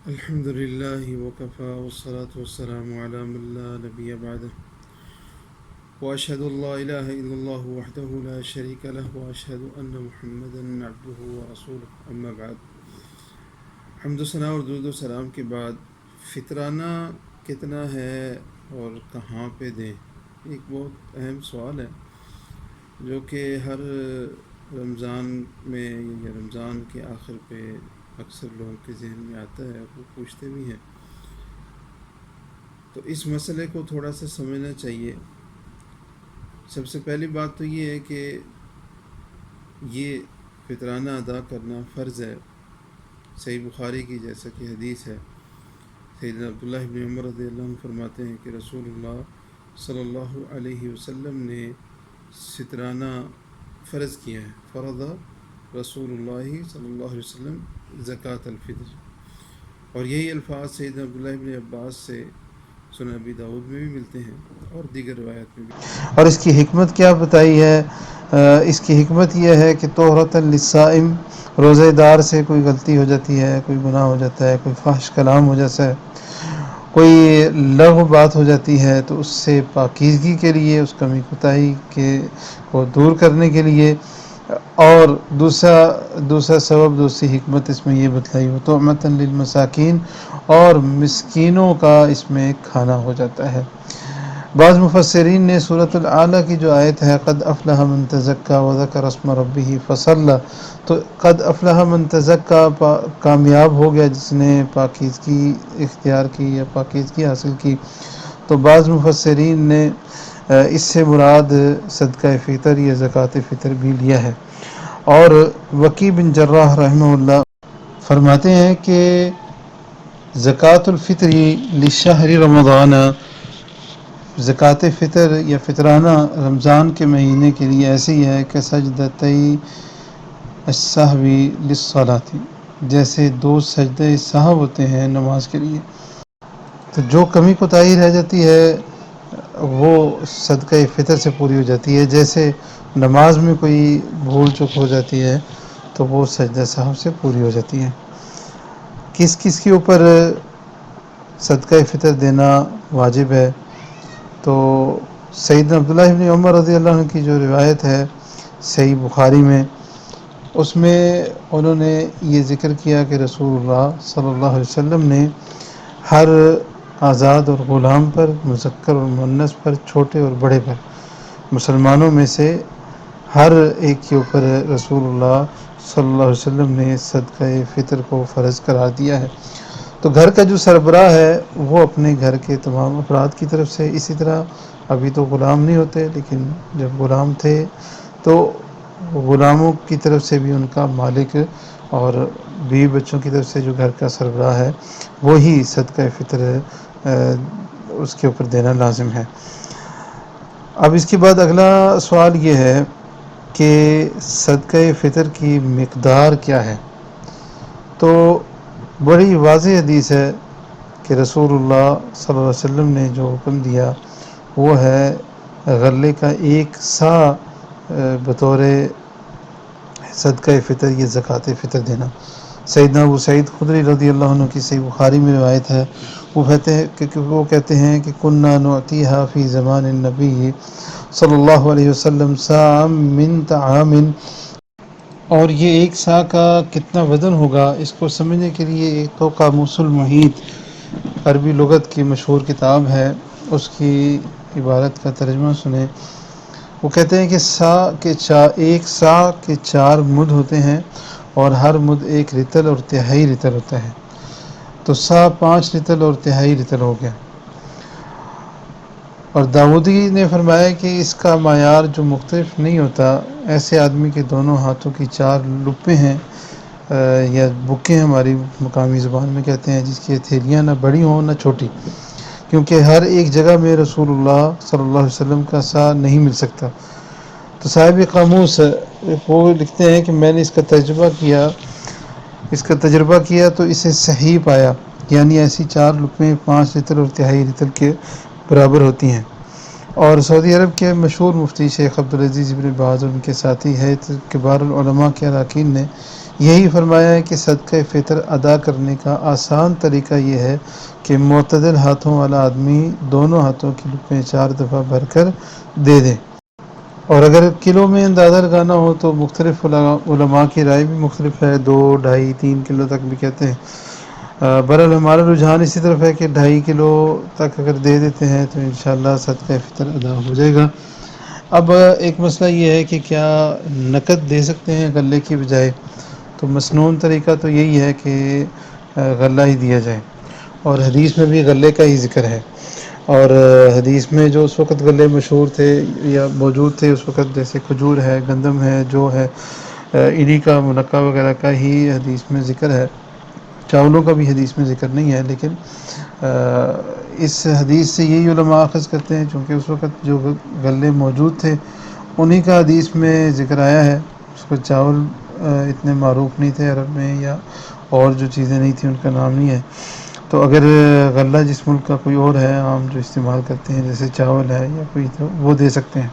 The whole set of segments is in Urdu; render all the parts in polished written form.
الحمد لله وكفى والصلاة والسلام على من لا نبي بعده وأشهد أن لا إله إلا الله وحده لا شريك له وأشهد أن محمدا عبده ورسوله أما بعد. حمد و ثنا اور درود و سلام کے بعد فطرانہ کتنا ہے اور کہاں پہ دیں؟ ایک بہت اہم سوال ہے جو کہ ہر رمضان میں یا رمضان کے آخر پہ اکثر لوگوں کے ذہن میں آتا ہے اور وہ پوچھتے بھی ہیں. تو اس مسئلے کو تھوڑا سا سمجھنا چاہیے. سب سے پہلی بات تو یہ ہے کہ یہ فطرانہ ادا کرنا فرض ہے. صحیح بخاری کی جیسا کہ حدیث ہے، سیدنا عبداللہ ابن عمر رضی اللہ عنہ فرماتے ہیں کہ رسول اللہ صلی اللہ علیہ وسلم نے فطرانہ فرض کیا ہے. فرض رسول اللہ صلی اللہ علیہ وسلم زکوٰۃ الفطر. اور یہی الفاظ سیدنا عبداللہ ابن عباس سے سنن ابی داؤد میں بھی ملتے ہیں اور دیگر روایات میں بھی. اور اس کی حکمت کیا بتائی ہے؟ اس کی حکمت یہ ہے کہ طہرۃ للصائم، روزہ دار سے کوئی غلطی ہو جاتی ہے، کوئی گناہ ہو جاتا ہے، کوئی فحش کلام ہو جاتا ہے، کوئی لغو بات ہو جاتی ہے، تو اس سے پاکیزگی کے لیے، اس کمی کوتاہی کو دور کرنے کے لیے. اور دوسرا سبب، دوسری حکمت اس میں یہ بتلائی ہو طعمۃ للمساکین، اور مسکینوں کا اس میں کھانا ہو جاتا ہے. بعض مفسرین نے سورۃ الاعلیٰ کی جو آیت ہے قد افلح من تزکیٰ وذکر اسم ربہ فصلی، تو قد افلح من تزکیٰ، کامیاب ہو گیا جس نے پاکیزگی اختیار کی یا پاکیزگی حاصل کی. تو بعض مفسرین نے اس سے مراد صدقہ فطر یا زکوٰۃ فطر بھی لیا ہے. اور وکیع بن جراح رحمہ اللہ فرماتے ہیں کہ زکوٰۃ الفطر لشہر رمضان، زکوٰۃ فطر یا فطرانہ رمضان کے مہینے کے لیے ایسی ہے کہ سجدتئی السہو للصلاۃ، جیسے 2 سجدہ سہو ہوتے ہیں نماز کے لیے. تو جو کمی کوتاہی رہ جاتی ہے وہ صدقہ فطر سے پوری ہو جاتی ہے. جیسے نماز میں کوئی بھول چوک ہو جاتی ہے تو وہ سجدہ سہو سے پوری ہو جاتی ہے. کس کس کے اوپر صدقہ فطر دینا واجب ہے؟ تو سیدنا عبداللہ ابن عمر رضی اللہ عنہ کی جو روایت ہے صحیح بخاری میں، اس میں انہوں نے یہ ذکر کیا کہ رسول اللہ صلی اللہ علیہ وسلم نے ہر آزاد اور غلام پر، مذکر اور مؤنث پر، چھوٹے اور بڑے پر، مسلمانوں میں سے ہر ایک کے اوپر رسول اللہ صلی اللہ علیہ وسلم نے صدقہ فطر کو فرض قرار دیا ہے. تو گھر کا جو سربراہ ہے وہ اپنے گھر کے تمام افراد کی طرف سے، اسی طرح ابھی تو غلام نہیں ہوتے لیکن جب غلام تھے تو غلاموں کی طرف سے بھی ان کا مالک اور بیوی بچوں کی طرف سے جو گھر کا سربراہ ہے وہی صدقہ فطر اس کے اوپر دینا لازم ہے. اب اس کے بعد اگلا سوال یہ ہے کہ صدقہ فطر کی مقدار کیا ہے؟ تو بڑی واضح حدیث ہے کہ رسول اللہ صلی اللہ علیہ وسلم نے جو حکم دیا وہ ہے غلے کا 1 صاع بطور صدقہ فطر یا زکوٰۃ فطر دینا. سیدنا ابو سعید خدری رضی اللہ عنہ کی صحیح بخاری میں روایت ہے، وہ کہتے ہیں کہ کنا نعطیہا فی زمان النبی صلی اللہ علیہ وسلم صاعا من طعام. اور یہ 1 صاع کا کتنا وزن ہوگا اس کو سمجھنے کے لیے ایک تو قاموس المحیط عربی لغت کی مشہور کتاب ہے، اس کی عبارت کا ترجمہ سنیں. وہ کہتے ہیں کہ 1 صاع کے 4 مد ہوتے ہیں اور ہر مد 1 رطل اور تہائی رطل ہوتا ہے. تو صاع 5 رطل اور تہائی رطل ہو گیا. اور داودی نے فرمایا کہ اس کا معیار جو مختلف نہیں ہوتا، ایسے آدمی کے دونوں ہاتھوں کی 4 لپیں ہیں یا بکیں ہماری مقامی زبان میں کہتے ہیں، جس کی ہتھیلیاں نہ بڑی ہوں نہ چھوٹی، کیونکہ ہر ایک جگہ میں رسول اللہ صلی اللہ علیہ وسلم کا صاع نہیں مل سکتا. تو صاحب قاموس وہ لکھتے ہیں کہ میں نے اس کا تجربہ کیا تو اسے صحیح پایا، یعنی ایسی 4 لپیں 5 رطل اور تہائی رطل کے برابر ہوتی ہیں. اور سعودی عرب کے مشہور مفتی شیخ عبدالعزیز ابن باز اور ان کے ساتھی ہے کبار العلماء کے اراکین نے یہی فرمایا ہے کہ صدقہ فطر ادا کرنے کا آسان طریقہ یہ ہے کہ معتدل ہاتھوں والا آدمی دونوں ہاتھوں کی لپیں 4 دفعہ بھر کر دے دے. اور اگر کلو میں اندازہ لگانا ہو تو مختلف علماء کی رائے بھی مختلف ہے، 2، 2.5، 3 کلو تک بھی کہتے ہیں. بہرحال ہمارا رجحان اسی طرف ہے کہ 2.5 کلو تک اگر دے دیتے ہیں تو انشاءاللہ صدقہ فطر ادا ہو جائے گا. اب ایک مسئلہ یہ ہے کہ کیا نقد دے سکتے ہیں غلے کی بجائے؟ تو مسنون طریقہ تو یہی ہے کہ غلہ ہی دیا جائے، اور حدیث میں بھی غلے کا ہی ذکر ہے. اور حدیث میں جو اس وقت غلے مشہور تھے یا موجود تھے اس وقت، جیسے کھجور ہے، گندم ہے، جو ہے انہی کا منقع وغیرہ کا ہی حدیث میں ذکر ہے. چاولوں کا بھی حدیث میں ذکر نہیں ہے، لیکن اس حدیث سے یہی علماء اخذ کرتے ہیں چونکہ اس وقت جو غلے موجود تھے انہی کا حدیث میں ذکر آیا ہے. اس کو چاول اتنے معروف نہیں تھے عرب میں، یا اور جو چیزیں نہیں تھیں ان کا نام نہیں ہے. تو اگر غلہ جس ملک کا کوئی اور ہے عام جو استعمال کرتے ہیں جیسے چاول ہے یا کوئی، تو وہ دے سکتے ہیں.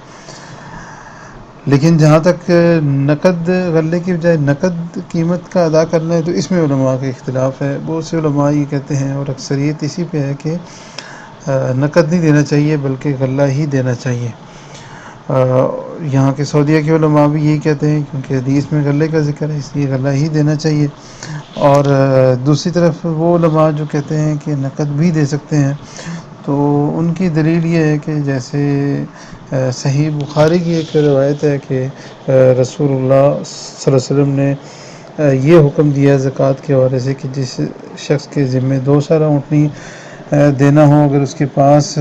لیکن جہاں تک نقد غلے کی بجائے نقد قیمت کا ادا کرنا ہے تو اس میں علماء کا اختلاف ہے. بہت سے علماء یہ کہتے ہیں اور اکثریت اسی پہ ہے کہ نقد نہیں دینا چاہیے بلکہ غلہ ہی دینا چاہیے. یہاں کے سعودیہ کے علماء بھی یہی کہتے ہیں کیونکہ حدیث میں غلے کا ذکر ہے، اس لیے غلہ ہی دینا چاہیے. اور دوسری طرف وہ علماء جو کہتے ہیں کہ نقد بھی دے سکتے ہیں، تو ان کی دلیل یہ ہے کہ جیسے صحیح بخاری کی ایک روایت ہے کہ رسول اللہ صلی اللہ علیہ وسلم نے یہ حکم دیا زکوٰۃ کے حوالے سے کہ جس شخص کے ذمے 2 سالہ اونٹنی دینا ہو، اگر اس کے پاس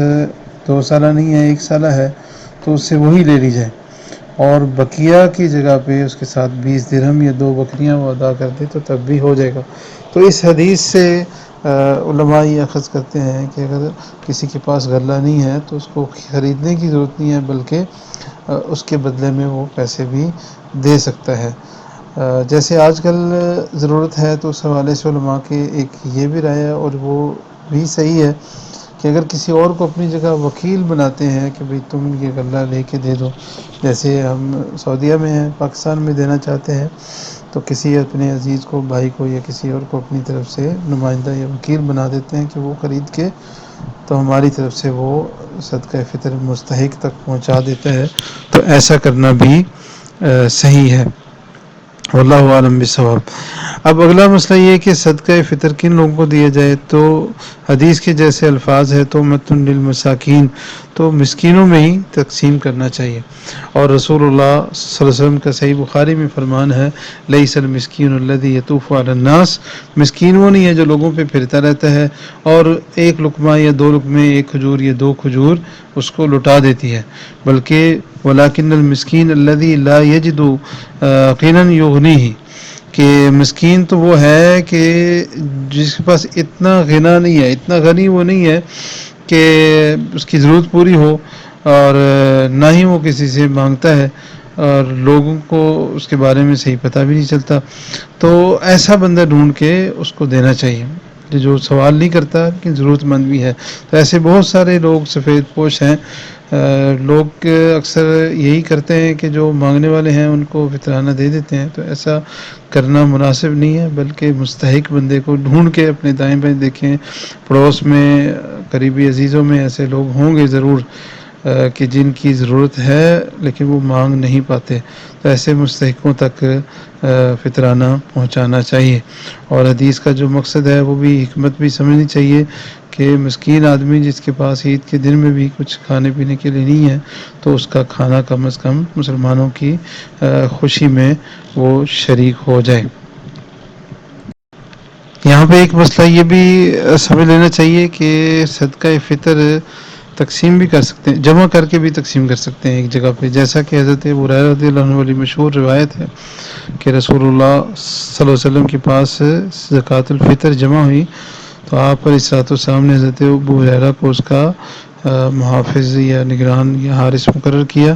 2 سالہ نہیں ہے، 1 سالہ ہے، تو اس سے وہی لے لی جائے، اور بقیہ کی جگہ پہ اس کے ساتھ 20 درہم یا 2 بکریاں وہ ادا کر دے تو تب بھی ہو جائے گا. تو اس حدیث سے علماء یہ اخذ کرتے ہیں کہ اگر کسی کے پاس غلہ نہیں ہے تو اس کو خریدنے کی ضرورت نہیں ہے بلکہ اس کے بدلے میں وہ پیسے بھی دے سکتا ہے. جیسے آج کل ضرورت ہے تو اس حوالے سے علماء کے ایک یہ بھی رائے ہے، اور وہ بھی صحیح ہے کہ اگر کسی اور کو اپنی جگہ وکیل بناتے ہیں کہ بھئی تم یہ غلہ لے کے دے دو، جیسے ہم سعودیہ میں ہیں، پاکستان میں دینا چاہتے ہیں تو کسی اپنے عزیز کو، بھائی کو یا کسی اور کو اپنی طرف سے نمائندہ یا وکیل بنا دیتے ہیں کہ وہ خرید کے تو ہماری طرف سے وہ صدقہ فطر مستحق تک پہنچا دیتا ہے. تو ایسا کرنا بھی صحیح ہے. واللہ عالم بالصواب. اب اگلا مسئلہ یہ ہے کہ صدقہ فطر کن لوگوں کو دیا جائے؟ تو حدیث کے جیسے الفاظ ہے تو متن للمساکین، تو مسکینوں میں ہی تقسیم کرنا چاہیے. اور رسول اللہ صلی اللہ علیہ وسلم کا صحیح بخاری میں فرمان ہے لیس المسکین الذی یطوف علی الناس، مسکین وہ نہیں ہے جو لوگوں پہ پھرتا رہتا ہے اور 1 لقمہ یا 2 لقمے، 1 کھجور یا 2 کھجور اس کو لٹا دیتی ہے، بلکہ ولکن المسکین الذی لا یجد غنی یغنیہ، کہ مسکین تو وہ ہے کہ جس کے پاس اتنا غنا نہیں ہے، اتنا غنی وہ نہیں ہے کہ اس کی ضرورت پوری ہو، اور نہ ہی وہ کسی سے مانگتا ہے، اور لوگوں کو اس کے بارے میں صحیح پتہ بھی نہیں چلتا. تو ایسا بندہ ڈھونڈ کے اس کو دینا چاہیے جو سوال نہیں کرتا لیکن ضرورت مند بھی ہے. تو ایسے بہت سارے لوگ سفید پوش ہیں. لوگ اکثر یہی کرتے ہیں کہ جو مانگنے والے ہیں ان کو فطرانہ دے دیتے ہیں، تو ایسا کرنا مناسب نہیں ہے، بلکہ مستحق بندے کو ڈھونڈ کے اپنے دائیں بائیں دیکھیں. پڑوس میں، قریبی عزیزوں میں ایسے لوگ ہوں گے ضرور کہ جن کی ضرورت ہے لیکن وہ مانگ نہیں پاتے، تو ایسے مستحقوں تک فطرانہ پہنچانا چاہیے. اور حدیث کا جو مقصد ہے وہ بھی حکمت بھی سمجھنی چاہیے کہ مسکین آدمی جس کے پاس عید کے دن میں بھی کچھ کھانے پینے کے لیے نہیں ہے تو اس کا کھانا کم از کم مسلمانوں کی خوشی میں وہ شریک ہو جائے. یہاں پہ ایک مسئلہ یہ بھی سمجھ لینا چاہیے کہ صدقہ فطر تقسیم بھی کر سکتے ہیں، جمع کر کے بھی تقسیم کر سکتے ہیں ایک جگہ پہ، جیسا کہ حضرت ابو ہریرہ رضی اللہ عنہ والی مشہور روایت ہے کہ رسول اللہ صلی اللہ علیہ وسلم کے پاس زکوٰۃ الفطر جمع ہوئی تو آپ علیہ الصلوۃ والسلام نے حضرت ابو ہریرہ کو اس کا محافظ یا نگران یا حارس مقرر کیا.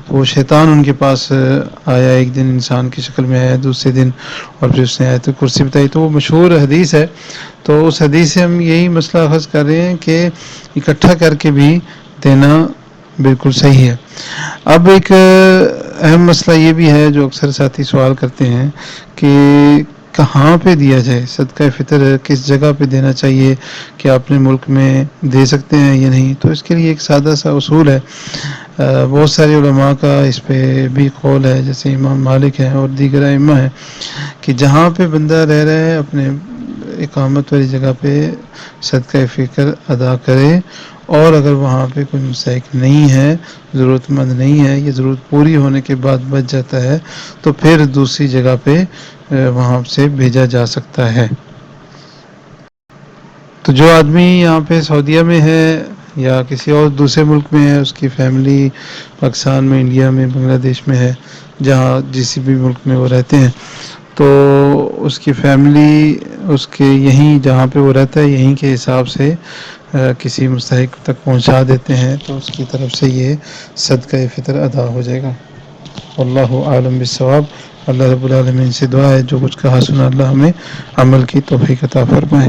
وہ شیطان ان کے پاس آیا، ایک دن انسان کی شکل میں آیا، دوسرے دن اور پھر اس نے آیت کرسی بتائی. تو وہ مشہور حدیث ہے. تو اس حدیث سے ہم یہی مسئلہ اخذ کر رہے ہیں کہ اکٹھا کر کے بھی دینا بالکل صحیح ہے. اب ایک اہم مسئلہ یہ بھی ہے جو اکثر ساتھی سوال کرتے ہیں کہ کہاں پہ دیا جائے صدقہ فطر، کس جگہ پہ دینا چاہیے، کیا اپنے ملک میں دے سکتے ہیں یا نہیں. تو اس کے لیے ایک سادہ سا اصول ہے. بہت سارے علماء کا اس پہ بھی قول ہے، جیسے امام مالک ہیں اور دیگر ائمہ ہیں، کہ جہاں پہ بندہ رہ رہا ہے اپنے اقامت والی جگہ پہ صدقہ فطر ادا کرے، اور اگر وہاں پہ کوئی مستحق نہیں ہے، ضرورت مند نہیں ہے، یہ ضرورت پوری ہونے کے بعد بچ جاتا ہے، تو پھر دوسری جگہ پہ وہاں سے بھیجا جا سکتا ہے. تو جو آدمی یہاں پہ سعودیہ میں ہے یا کسی اور دوسرے ملک میں ہے، اس کی فیملی پاکستان میں، انڈیا میں، بنگلہ دیش میں ہے، جہاں جس بھی ملک میں وہ رہتے ہیں، تو اس کی فیملی اس کے یہیں جہاں پہ وہ رہتا ہے یہیں کے حساب سے کسی مستحق تک پہنچا دیتے ہیں، تو اس کی طرف سے یہ صدقہ فطر ادا ہو جائے گا. واللہ عالم بالصواب. اللہ رب العالمین سے دعا ہے جو کچھ کہا سنا اللہ ہمیں عمل کی توفیق عطا فرمائے.